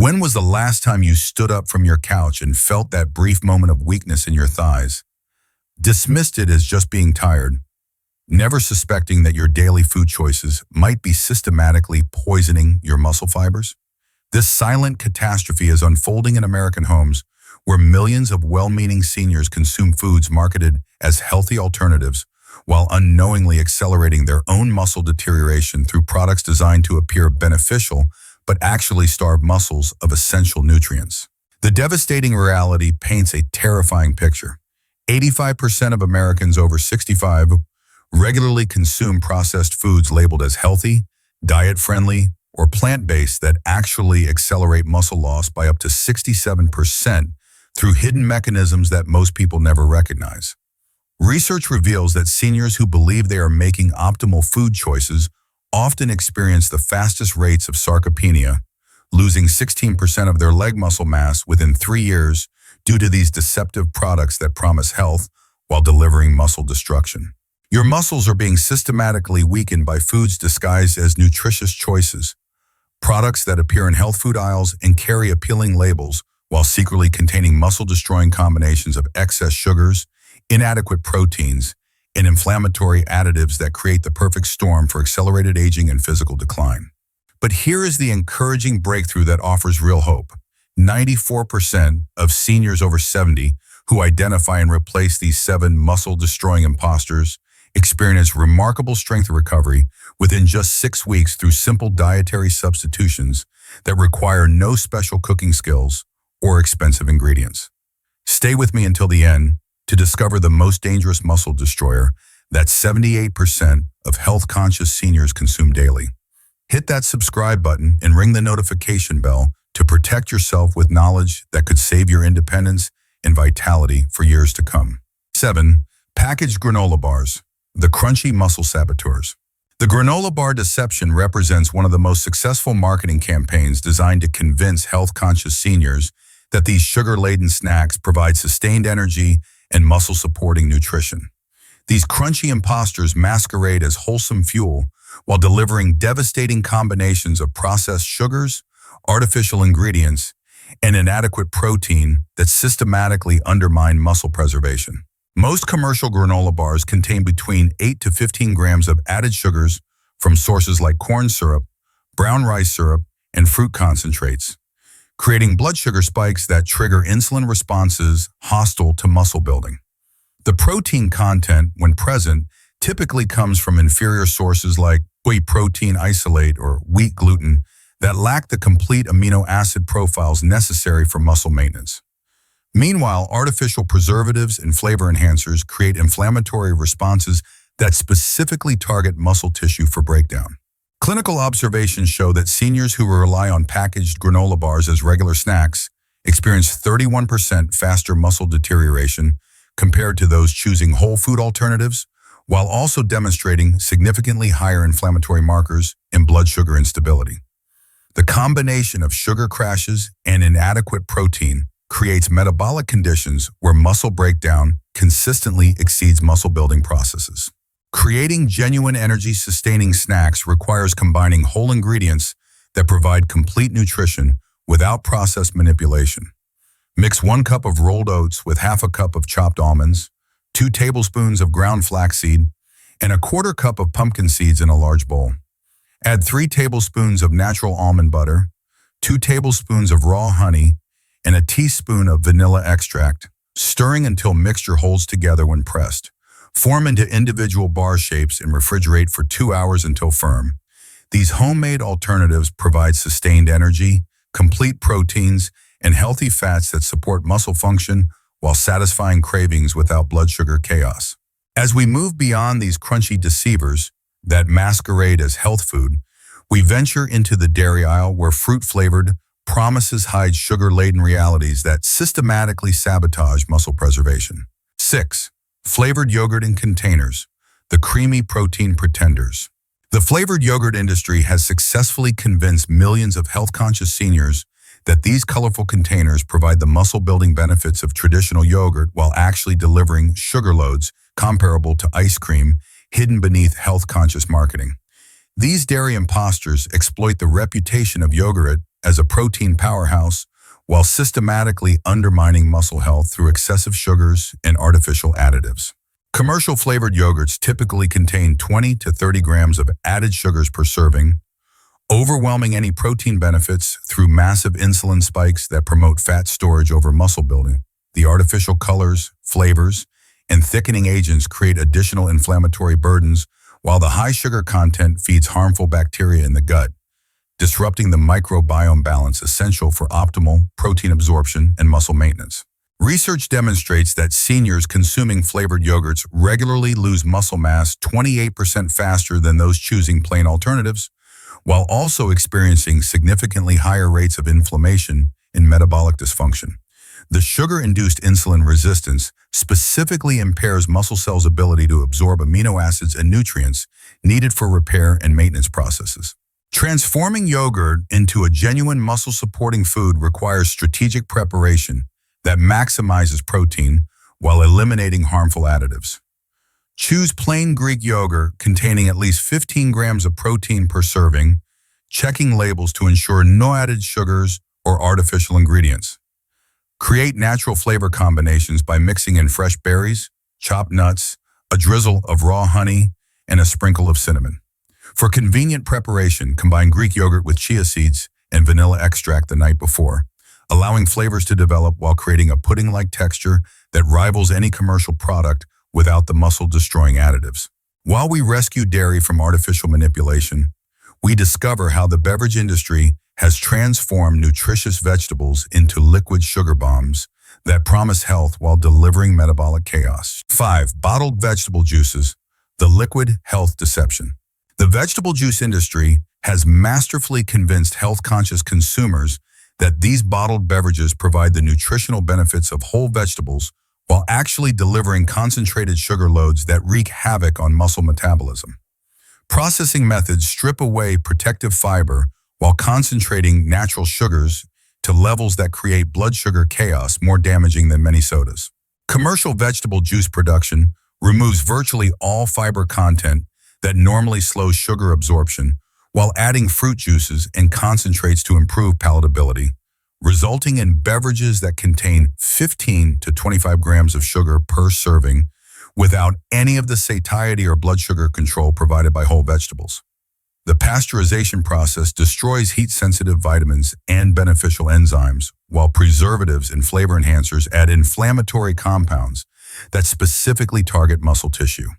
When was the last time you stood up from your couch and felt that brief moment of weakness in your thighs? Dismissed it as just being tired, never suspecting that your daily food choices might be systematically poisoning your muscle fibers? This silent catastrophe is unfolding in American homes, where millions of well-meaning seniors consume foods marketed as healthy alternatives while unknowingly accelerating their own muscle deterioration through products designed to appear beneficial but actually starve muscles of essential nutrients. The devastating reality paints a terrifying picture. 85% of Americans over 65 regularly consume processed foods labeled as healthy, diet-friendly, or plant-based that actually accelerate muscle loss by up to 67% through hidden mechanisms that most people never recognize. Research reveals that seniors who believe they are making optimal food choices often experience the fastest rates of sarcopenia, losing 16% of their leg muscle mass within 3 years due to these deceptive products that promise health while delivering muscle destruction. Your muscles are being systematically weakened by foods disguised as nutritious choices, products that appear in health food aisles and carry appealing labels while secretly containing muscle-destroying combinations of excess sugars, inadequate proteins, and inflammatory additives that create the perfect storm for accelerated aging and physical decline. But here is the encouraging breakthrough that offers real hope. 94% of seniors over 70 who identify and replace these 7 muscle-destroying imposters experience remarkable strength recovery within just 6 weeks through simple dietary substitutions that require no special cooking skills or expensive ingredients. Stay with me until the end to discover the most dangerous muscle destroyer that 78% of health-conscious seniors consume daily. Hit that subscribe button and ring the notification bell to protect yourself with knowledge that could save your independence and vitality for years to come. 7. Packaged granola bars, the crunchy muscle saboteurs. The granola bar deception represents one of the most successful marketing campaigns designed to convince health-conscious seniors that these sugar-laden snacks provide sustained energy and muscle-supporting nutrition. These crunchy imposters masquerade as wholesome fuel while delivering devastating combinations of processed sugars, artificial ingredients, and inadequate protein that systematically undermine muscle preservation. Most commercial granola bars contain between 8 to 15 grams of added sugars from sources like corn syrup, brown rice syrup, and fruit concentrates, creating blood sugar spikes that trigger insulin responses hostile to muscle building. The protein content, when present, typically comes from inferior sources like whey protein isolate or wheat gluten that lack the complete amino acid profiles necessary for muscle maintenance. Meanwhile, artificial preservatives and flavor enhancers create inflammatory responses that specifically target muscle tissue for breakdown. Clinical observations show that seniors who rely on packaged granola bars as regular snacks experience 31% faster muscle deterioration compared to those choosing whole food alternatives, while also demonstrating significantly higher inflammatory markers and blood sugar instability. The combination of sugar crashes and inadequate protein creates metabolic conditions where muscle breakdown consistently exceeds muscle building processes. Creating genuine energy-sustaining snacks requires combining whole ingredients that provide complete nutrition without process manipulation. Mix 1 cup of rolled oats with half a cup of chopped almonds, 2 tablespoons of ground flaxseed, and a 1/4 cup of pumpkin seeds in a large bowl. Add 3 tablespoons of natural almond butter, 2 tablespoons of raw honey, and a teaspoon of vanilla extract, stirring until mixture holds together when pressed. Form into individual bar shapes and refrigerate for 2 hours until firm. These homemade alternatives provide sustained energy, complete proteins, and healthy fats that support muscle function while satisfying cravings without blood sugar chaos. As we move beyond these crunchy deceivers that masquerade as health food, we venture into the dairy aisle where fruit-flavored promises hide sugar-laden realities that systematically sabotage muscle preservation. 6. Flavored yogurt in containers, the creamy protein pretenders. The flavored yogurt industry has successfully convinced millions of health-conscious seniors that these colorful containers provide the muscle-building benefits of traditional yogurt while actually delivering sugar loads comparable to ice cream hidden beneath health-conscious marketing. These dairy imposters exploit the reputation of yogurt as a protein powerhouse while systematically undermining muscle health through excessive sugars and artificial additives. Commercial flavored yogurts typically contain 20 to 30 grams of added sugars per serving, overwhelming any protein benefits through massive insulin spikes that promote fat storage over muscle building. The artificial colors, flavors, and thickening agents create additional inflammatory burdens, while the high sugar content feeds harmful bacteria in the gut, disrupting the microbiome balance essential for optimal protein absorption and muscle maintenance. Research demonstrates that seniors consuming flavored yogurts regularly lose muscle mass 28% faster than those choosing plain alternatives, while also experiencing significantly higher rates of inflammation and metabolic dysfunction. The sugar-induced insulin resistance specifically impairs muscle cells' ability to absorb amino acids and nutrients needed for repair and maintenance processes. Transforming yogurt into a genuine muscle-supporting food requires strategic preparation that maximizes protein while eliminating harmful additives. Choose plain Greek yogurt containing at least 15 grams of protein per serving, checking labels to ensure no added sugars or artificial ingredients. Create natural flavor combinations by mixing in fresh berries, chopped nuts, a drizzle of raw honey, and a sprinkle of cinnamon. For convenient preparation, combine Greek yogurt with chia seeds and vanilla extract the night before, allowing flavors to develop while creating a pudding-like texture that rivals any commercial product without the muscle-destroying additives. While we rescue dairy from artificial manipulation, we discover how the beverage industry has transformed nutritious vegetables into liquid sugar bombs that promise health while delivering metabolic chaos. 5. Bottled vegetable juices, the liquid health deception. The vegetable juice industry has masterfully convinced health-conscious consumers that these bottled beverages provide the nutritional benefits of whole vegetables while actually delivering concentrated sugar loads that wreak havoc on muscle metabolism. Processing methods strip away protective fiber while concentrating natural sugars to levels that create blood sugar chaos more damaging than many sodas. Commercial vegetable juice production removes virtually all fiber content that normally slows sugar absorption while adding fruit juices and concentrates to improve palatability, resulting in beverages that contain 15 to 25 grams of sugar per serving without any of the satiety or blood sugar control provided by whole vegetables. The pasteurization process destroys heat-sensitive vitamins and beneficial enzymes, while preservatives and flavor enhancers add inflammatory compounds that specifically target muscle tissue.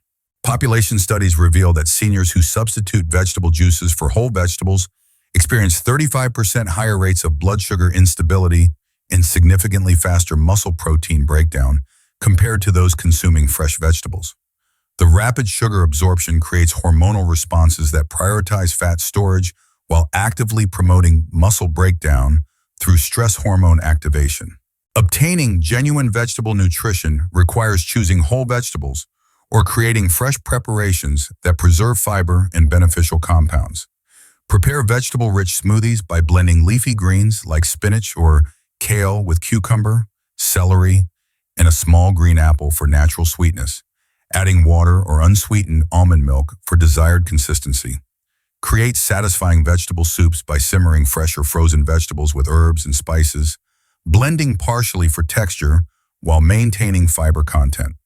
Population studies reveal that seniors who substitute vegetable juices for whole vegetables experience 35% higher rates of blood sugar instability and significantly faster muscle protein breakdown compared to those consuming fresh vegetables. The rapid sugar absorption creates hormonal responses that prioritize fat storage while actively promoting muscle breakdown through stress hormone activation. Obtaining genuine vegetable nutrition requires choosing whole vegetables or creating fresh preparations that preserve fiber and beneficial compounds. Prepare vegetable-rich smoothies by blending leafy greens like spinach or kale with cucumber, celery, and a small green apple for natural sweetness, adding water or unsweetened almond milk for desired consistency. Create satisfying vegetable soups by simmering fresh or frozen vegetables with herbs and spices, blending partially for texture while maintaining fiber content.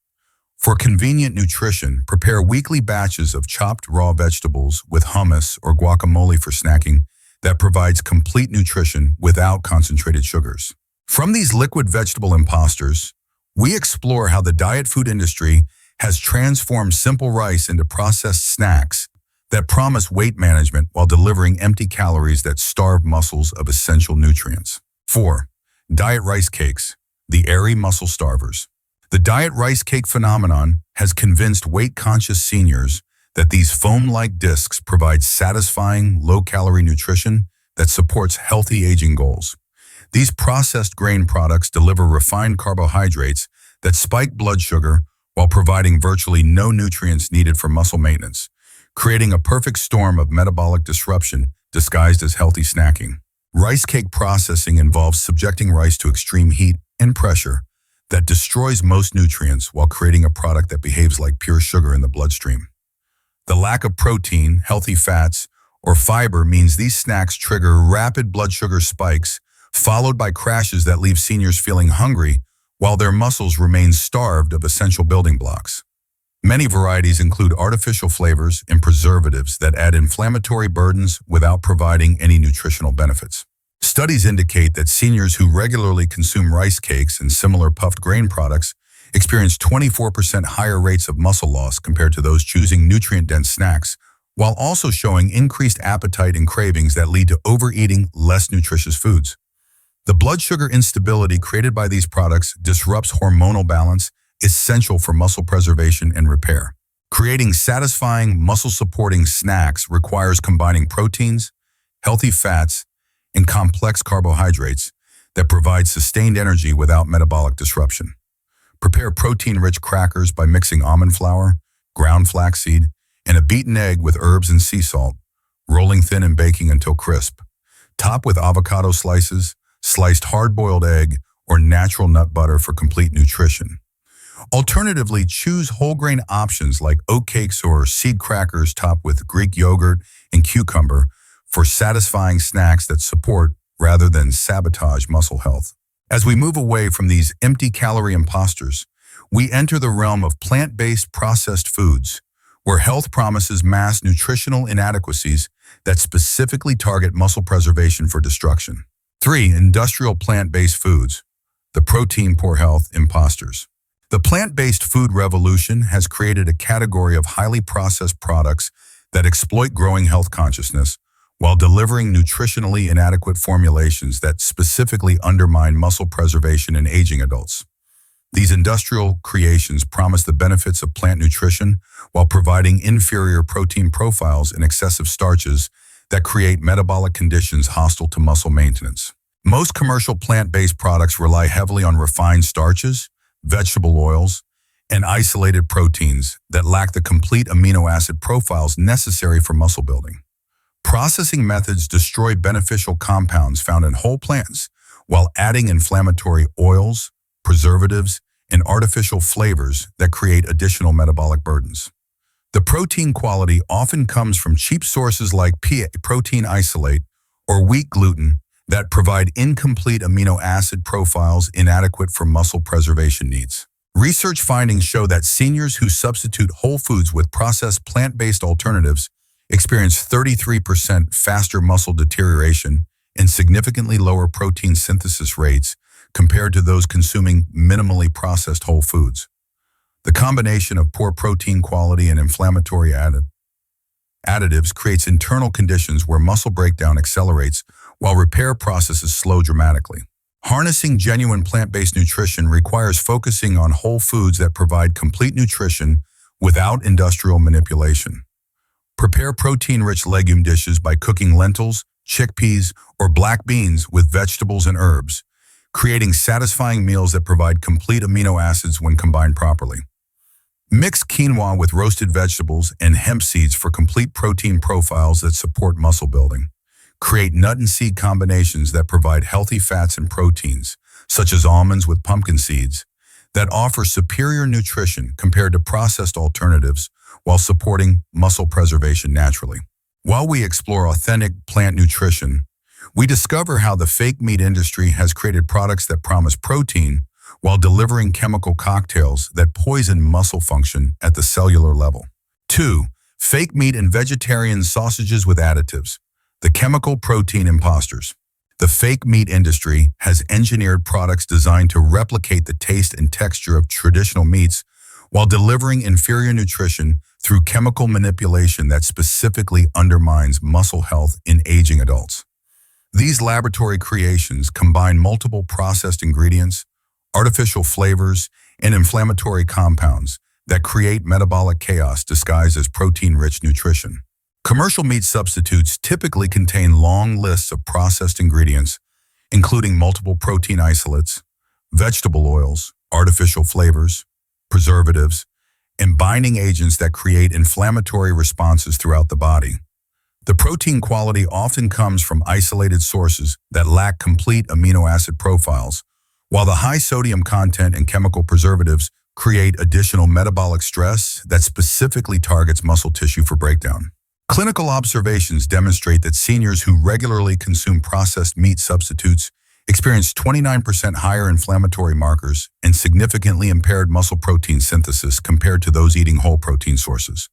For convenient nutrition, prepare weekly batches of chopped raw vegetables with hummus or guacamole for snacking that provides complete nutrition without concentrated sugars. From these liquid vegetable imposters, we explore how the diet food industry has transformed simple rice into processed snacks that promise weight management while delivering empty calories that starve muscles of essential nutrients. 4. Diet rice cakes, the airy muscle starvers. The diet rice cake phenomenon has convinced weight-conscious seniors that these foam-like discs provide satisfying, low-calorie nutrition that supports healthy aging goals. These processed grain products deliver refined carbohydrates that spike blood sugar while providing virtually no nutrients needed for muscle maintenance, creating a perfect storm of metabolic disruption disguised as healthy snacking. Rice cake processing involves subjecting rice to extreme heat and pressure that destroys most nutrients while creating a product that behaves like pure sugar in the bloodstream. The lack of protein, healthy fats, or fiber means these snacks trigger rapid blood sugar spikes, followed by crashes that leave seniors feeling hungry while their muscles remain starved of essential building blocks. Many varieties include artificial flavors and preservatives that add inflammatory burdens without providing any nutritional benefits. Studies indicate that seniors who regularly consume rice cakes and similar puffed grain products experience 24% higher rates of muscle loss compared to those choosing nutrient-dense snacks, while also showing increased appetite and cravings that lead to overeating less nutritious foods. The blood sugar instability created by these products disrupts hormonal balance, essential for muscle preservation and repair. Creating satisfying, muscle-supporting snacks requires combining proteins, healthy fats, and complex carbohydrates that provide sustained energy without metabolic disruption. Prepare protein-rich crackers by mixing almond flour, ground flaxseed, and a beaten egg with herbs and sea salt, rolling thin and baking until crisp. Top with avocado slices, sliced hard-boiled egg, or natural nut butter for complete nutrition. Alternatively, choose whole grain options like oatcakes or seed crackers topped with Greek yogurt and cucumber for satisfying snacks that support rather than sabotage muscle health. As we move away from these empty calorie imposters, we enter the realm of plant-based processed foods, where health promises mass nutritional inadequacies that specifically target muscle preservation for destruction. 3. Industrial plant-based foods, the protein-poor health imposters. The plant-based food revolution has created a category of highly processed products that exploit growing health consciousness while delivering nutritionally inadequate formulations that specifically undermine muscle preservation in aging adults. These industrial creations promise the benefits of plant nutrition while providing inferior protein profiles and excessive starches that create metabolic conditions hostile to muscle maintenance. Most commercial plant-based products rely heavily on refined starches, vegetable oils, and isolated proteins that lack the complete amino acid profiles necessary for muscle building. Processing methods destroy beneficial compounds found in whole plants while adding inflammatory oils, preservatives, and artificial flavors that create additional metabolic burdens. The protein quality often comes from cheap sources like pea protein isolate or wheat gluten that provide incomplete amino acid profiles inadequate for muscle preservation needs. Research findings show that seniors who substitute whole foods with processed plant-based alternatives experience 33% faster muscle deterioration and significantly lower protein synthesis rates compared to those consuming minimally processed whole foods. The combination of poor protein quality and inflammatory additives creates internal conditions where muscle breakdown accelerates while repair processes slow dramatically. Harnessing genuine plant-based nutrition requires focusing on whole foods that provide complete nutrition without industrial manipulation. Prepare protein-rich legume dishes by cooking lentils, chickpeas, or black beans with vegetables and herbs, creating satisfying meals that provide complete amino acids when combined properly. Mix quinoa with roasted vegetables and hemp seeds for complete protein profiles that support muscle building. Create nut and seed combinations that provide healthy fats and proteins, such as almonds with pumpkin seeds, that offer superior nutrition compared to processed alternatives while supporting muscle preservation naturally. While we explore authentic plant nutrition, we discover how the fake meat industry has created products that promise protein while delivering chemical cocktails that poison muscle function at the cellular level. 2. Fake meat and vegetarian sausages with additives, the chemical protein imposters. The fake meat industry has engineered products designed to replicate the taste and texture of traditional meats while delivering inferior nutrition through chemical manipulation that specifically undermines muscle health in aging adults. These laboratory creations combine multiple processed ingredients, artificial flavors, and inflammatory compounds that create metabolic chaos disguised as protein-rich nutrition. Commercial meat substitutes typically contain long lists of processed ingredients, including multiple protein isolates, vegetable oils, artificial flavors, preservatives, and binding agents that create inflammatory responses throughout the body. The protein quality often comes from isolated sources that lack complete amino acid profiles, while the high sodium content and chemical preservatives create additional metabolic stress that specifically targets muscle tissue for breakdown. Clinical observations demonstrate that seniors who regularly consume processed meat substitutes experience 29% higher inflammatory markers and significantly impaired muscle protein synthesis compared to those eating whole protein sources.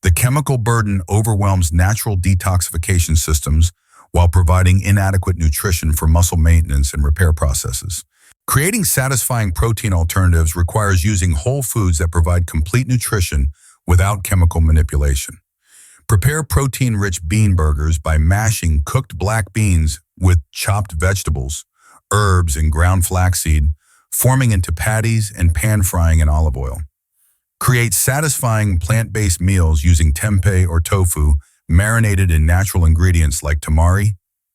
The chemical burden overwhelms natural detoxification systems while providing inadequate nutrition for muscle maintenance and repair processes. Creating satisfying protein alternatives requires using whole foods that provide complete nutrition without chemical manipulation. Prepare protein-rich bean burgers by mashing cooked black beans with chopped vegetables, herbs, and ground flaxseed, forming into patties and pan-frying in olive oil. Create satisfying plant-based meals using tempeh or tofu, marinated in natural ingredients like tamari,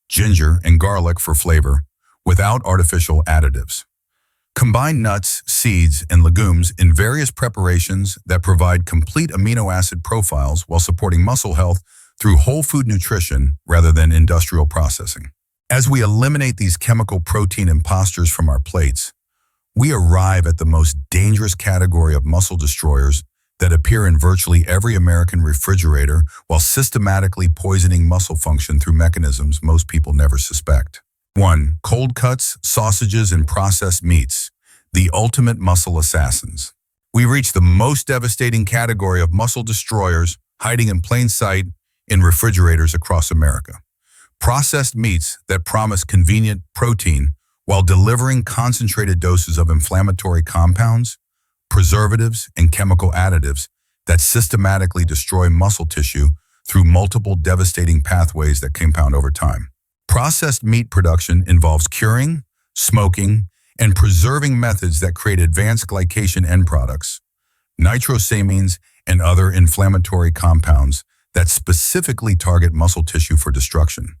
ginger, and garlic for flavor, without artificial additives. Combine nuts, seeds, and legumes in various preparations that provide complete amino acid profiles while supporting muscle health through whole food nutrition rather than industrial processing. As we eliminate these chemical protein imposters from our plates, we arrive at the most dangerous category of muscle destroyers that appear in virtually every American refrigerator while systematically poisoning muscle function through mechanisms most people never suspect. 1. Cold cuts, sausages, and processed meats, the ultimate muscle assassins. We reach the most devastating category of muscle destroyers hiding in plain sight in refrigerators across America. Processed meats that promise convenient protein while delivering concentrated doses of inflammatory compounds, preservatives, and chemical additives that systematically destroy muscle tissue through multiple devastating pathways that compound over time. Processed meat production involves curing, smoking, and preserving methods that create advanced glycation end products, nitrosamines, and other inflammatory compounds that specifically target muscle tissue for destruction.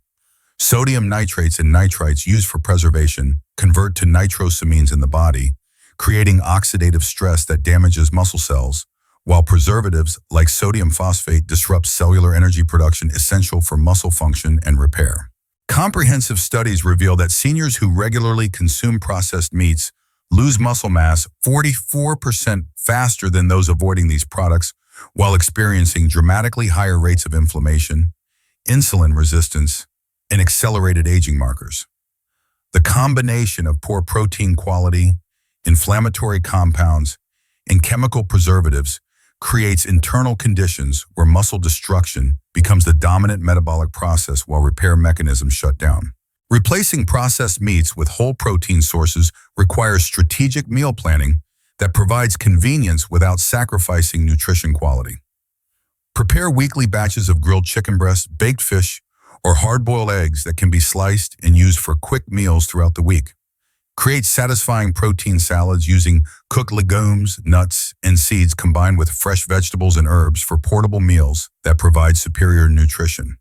Sodium nitrates and nitrites used for preservation convert to nitrosamines in the body, creating oxidative stress that damages muscle cells, while preservatives like sodium phosphate disrupt cellular energy production essential for muscle function and repair. Comprehensive studies reveal that seniors who regularly consume processed meats lose muscle mass 44% faster than those avoiding these products, while experiencing dramatically higher rates of inflammation, insulin resistance, and accelerated aging markers. The combination of poor protein quality, inflammatory compounds, and chemical preservatives creates internal conditions where muscle destruction becomes the dominant metabolic process while repair mechanisms shut down. Replacing processed meats with whole protein sources requires strategic meal planning that provides convenience without sacrificing nutrition quality. Prepare weekly batches of grilled chicken breast, baked fish, or hard-boiled eggs that can be sliced and used for quick meals throughout the week. Create satisfying protein salads using cooked legumes, nuts, and seeds combined with fresh vegetables and herbs for portable meals that provide superior nutrition.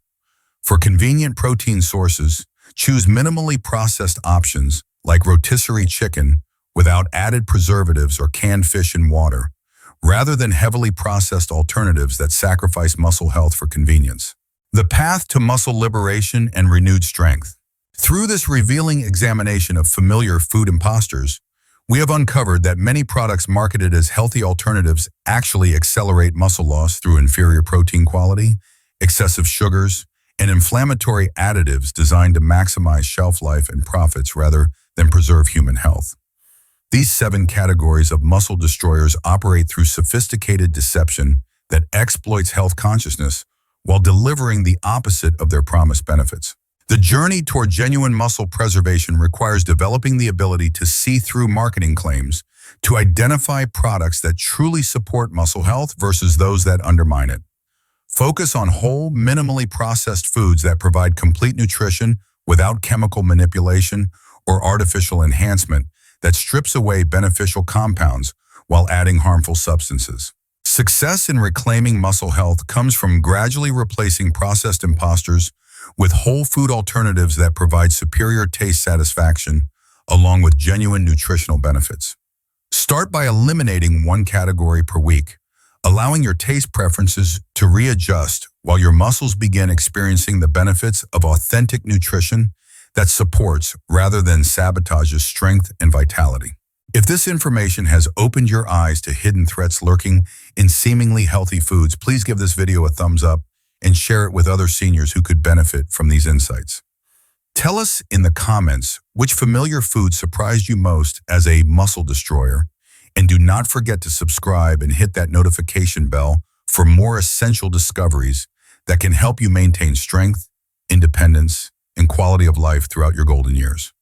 For convenient protein sources, choose minimally processed options like rotisserie chicken without added preservatives or canned fish and water, rather than heavily processed alternatives that sacrifice muscle health for convenience. The path to muscle liberation and renewed strength. Through this revealing examination of familiar food imposters, we have uncovered that many products marketed as healthy alternatives actually accelerate muscle loss through inferior protein quality, excessive sugars, and inflammatory additives designed to maximize shelf life and profits rather than preserve human health. These 7 categories of muscle destroyers operate through sophisticated deception that exploits health consciousness while delivering the opposite of their promised benefits. The journey toward genuine muscle preservation requires developing the ability to see through marketing claims, to identify products that truly support muscle health versus those that undermine it. Focus on whole, minimally processed foods that provide complete nutrition without chemical manipulation or artificial enhancement that strips away beneficial compounds while adding harmful substances. Success in reclaiming muscle health comes from gradually replacing processed imposters with whole food alternatives that provide superior taste satisfaction, along with genuine nutritional benefits. Start by eliminating one category per week, allowing your taste preferences to readjust while your muscles begin experiencing the benefits of authentic nutrition that supports rather than sabotages strength and vitality. If this information has opened your eyes to hidden threats lurking in seemingly healthy foods, please give this video a thumbs up and share it with other seniors who could benefit from these insights. Tell us in the comments which familiar food surprised you most as a muscle destroyer, and do not forget to subscribe and hit that notification bell for more essential discoveries that can help you maintain strength, independence, and quality of life throughout your golden years.